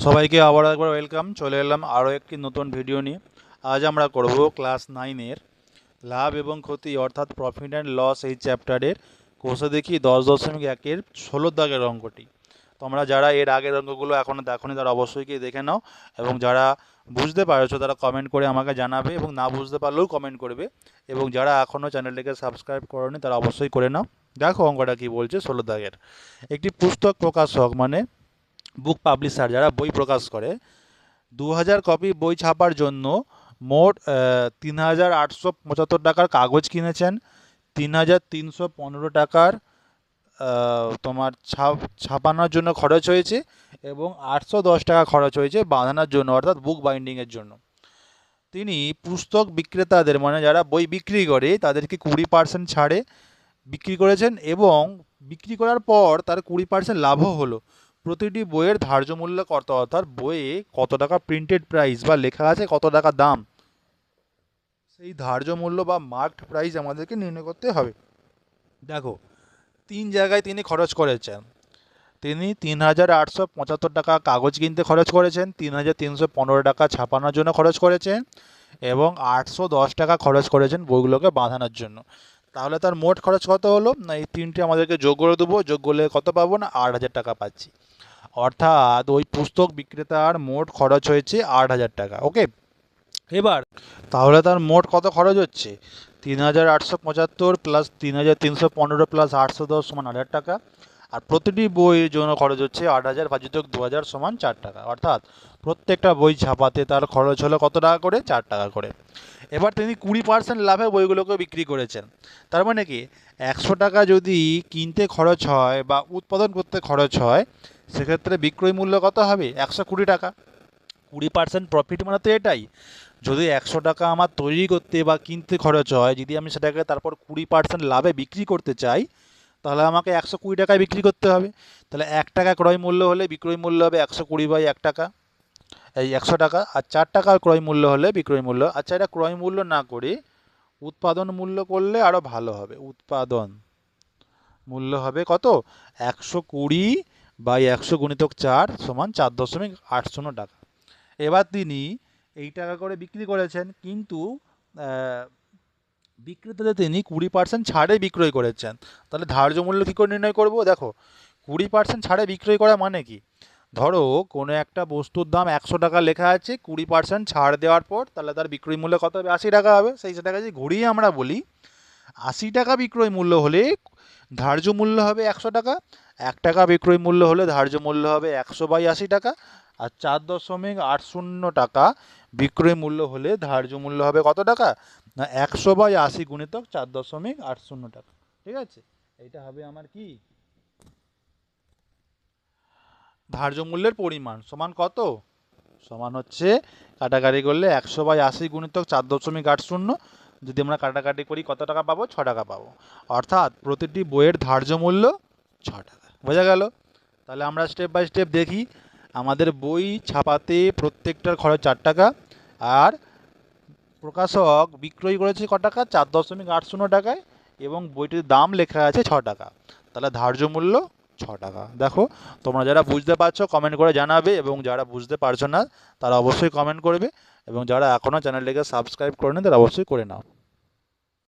সবাইকে আবার একবার ওয়েলকাম। চলে এলাম আরও একটি নতুন ভিডিও নিয়ে। আজ আমরা করব ক্লাস 9-এর লাভ এবং ক্ষতি অর্থাৎ প্রফিট অ্যান্ড লস এই চ্যাপ্টারের কোষে দেখি 10.1-এর 16 দাগের অঙ্কটি। তোমরা যারা এর আগের অঙ্কগুলো এখনও দেখোনি তারা অবশ্যই গিয়ে দেখে নাও, এবং যারা বুঝতে পারছো তারা কমেন্ট করে আমাকে জানাবে, এবং না বুঝতে পারলেও কমেন্ট করবে, এবং যারা এখনও চ্যানেলটিকে সাবস্ক্রাইব করোনি তারা অবশ্যই করে নাও। দেখো অঙ্কটা কী বলছে। 16 দাগের একটি পুস্তক প্রকাশক মানে বুক পাবলিশার যারা বই প্রকাশ করে 2000 কপি বই ছাপার জন্য মোট 3875 টাকার কাগজ কিনেছেন, 3315 টাকার তোমার ছাপানোর জন্য খরচ হয়েছে, এবং 810 টাকা খরচ হয়েছে বাঁধানোর জন্য অর্থাৎ বুক বাইন্ডিংয়ের জন্য। তিনি পুস্তক বিক্রেতাদের মানে যারা বই বিক্রি করে তাদেরকে 20% ছাড়ে বিক্রি করেছেন, এবং বিক্রি করার পর তার 20% লাভও হলো। প্রতিটি বইয়ের ধার্য মূল্য কত, অর্থাৎ বইয়ে কত টাকা প্রিন্টেড প্রাইস বা লেখা আছে কত টাকা দাম, সেই ধার্য মূল্য বা মার্কড প্রাইস আমাদেরকে নির্ণয় করতে হবে। দেখো 3 জায়গায় তিনি খরচ করেছেন। তিনি 3875 টাকা কাগজ কিনতে খরচ করেছেন, 3315 টাকা ছাপানোর জন্য খরচ করেছেন, এবং 810 টাকা খরচ করেছেন বইগুলোকে বাঁধানোর জন্য। তাহলে তার মোট খরচ কত হলো না, এই তিনটে আমাদেরকে যোগ করে দেবো। যোগ করলে কত পাবো না, 8000 টাকা পাচ্ছি। অর্থাৎ ওই পুস্তক বিক্রেতার মোট খরচ হয়েছে 8000 টাকা। ওকে, এবার তাহলে তার মোট কত খরচ হচ্ছে, 3875 প্লাস 3315 প্লাস 810 সমান 8000 টাকা। আর প্রতিটি বইয়ের জন্য খরচ হচ্ছে 8000 ভাজিত 2000 সমান 4 টাকা। অর্থাৎ প্রত্যেকটা বই ছাপাতে তার খরচ হলো কত টাকা করে, 4 টাকা করে। এবার তিনি 20% লাভে বইগুলোকে বিক্রি করেছেন। তার মানে কি 100 টাকা যদি কিনতে খরচ হয় বা উৎপাদন করতে খরচ হয়, সেক্ষেত্রে বিক্রয় মূল্য কত হবে, 120 টাকা। 20% প্রফিট মানে তো এটাই। যদি 100 টাকা আমার তৈরি করতে বা কিনতে খরচ হয়, যদি আমি সেটাকে তারপর 20% লাভে বিক্রি করতে চাই, তাহলে আমাকে 120 টাকায় বিক্রি করতে হবে। তাহলে 1 টাকা ক্রয় মূল্য হলে বিক্রয় মূল্য হবে 120/1 টাকা, এই 100 টাকা। আর 4 টাকা ক্রয় মূল্য হলে বিক্রয় মূল্য, আচ্ছা এটা ক্রয় মূল্য না করে উৎপাদন মূল্য করলে আরও ভালো হবে। উৎপাদন মূল্য হবে কত, 120/100 গুণিতক 4 সমান 4.80 টাকা। এবার তিনি এই টাকা করে বিক্রি করেছেন, কিন্তু বিক্রেতাদের তিনি 20% ছাড়ে বিক্রয় করেছেন। তাহলে ধার্য মূল্য কী করে নির্ণয় করব, দেখো 20% ছাড়ে বিক্রয় করা মানে কি, ধরো কোনো একটা বস্তুর দাম 100 টাকা লেখা আছে, 20% ছাড় দেওয়ার পর তাহলে তার বিক্রয় মূল্য কত হবে, 80 টাকা হবে। সেই টাকা যদি ঘুরিয়ে আমরা বলি, 80 টাকা বিক্রয় মূল্য হলে ধার্য মূল্য হবে 100 টাকা, 1 টাকা বিক্রয় মূল্য হলে ধার্য মূল্য হবে 100/80 টাকা, আর 4.80 টাকা বিক্রয় মূল্য হলে ধার্য মূল্য হবে কত টাকা না, 100/80 গুণিতক 4.80 টাকা। ঠিক আছে, এইটা হবে আমার কি ধার্য মূল্যের পরিমাণ সমান কত, সমান হচ্ছে কাটাকাটি করলে 100/80 গুণিতক 4.80, যদি আমরা কাটাকাটি করি কত টাকা পাবো, 6 টাকা পাবো। অর্থাৎ প্রতিটি বইয়ের ধার্য মূল্য 6 টাকা। বোঝা গেল? তাহলে আমরা স্টেপ বাই স্টেপ দেখি। আমাদের বই ছাপাতে প্রত্যেকটার খরচ 4 টাকা, আর প্রকাশক বিক্রয় করেছে ক টাকা, 4.80 টাকায়, এবং বইটির দাম লেখা আছে 6 টাকা। তাহলে ধার্য মূল্য 6 টাকা। দেখো তোমরা যারা বুঝতে পারছো কমেন্ট করে জানাবে, এবং যারা বুঝতে পারছো না তারা অবশ্যই কমেন্ট করবে, এবং যারা এখনও চ্যানেলটিকে সাবস্ক্রাইব করেনি তারা অবশ্যই করে নাও।